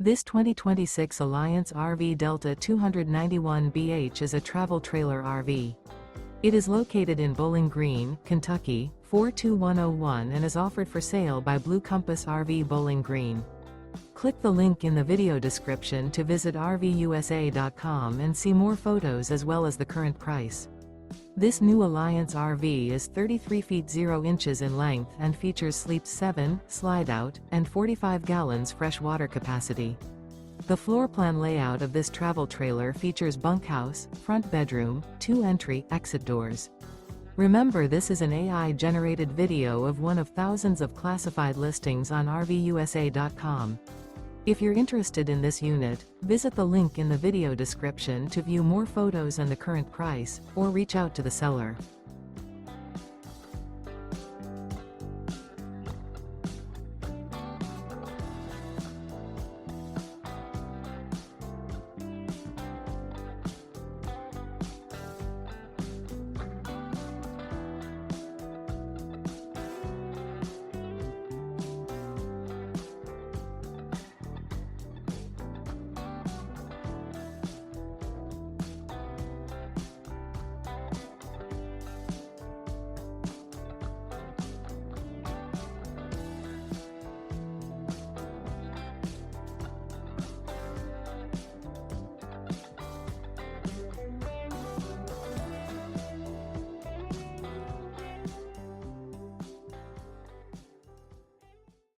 This 2026 Alliance RV Delta 291BH is a travel trailer RV. It is located in Bowling Green, Kentucky, 42101 and is offered for sale by Blue Compass RV Bowling Green. Click the link in the video description to visit RVUSA.com and see more photos as well as the current price. This new Alliance RV is 33 feet 0 inches in length and features sleeps 7, slide-out, and 45 gallons fresh water capacity. The floor plan layout of this travel trailer features bunkhouse, front bedroom, 2 entry/exit doors. Remember, this is an AI-generated video of one of thousands of classified listings on RVUSA.com. If you're interested in this unit, visit the link in the video description to view more photos and the current price, or reach out to the seller.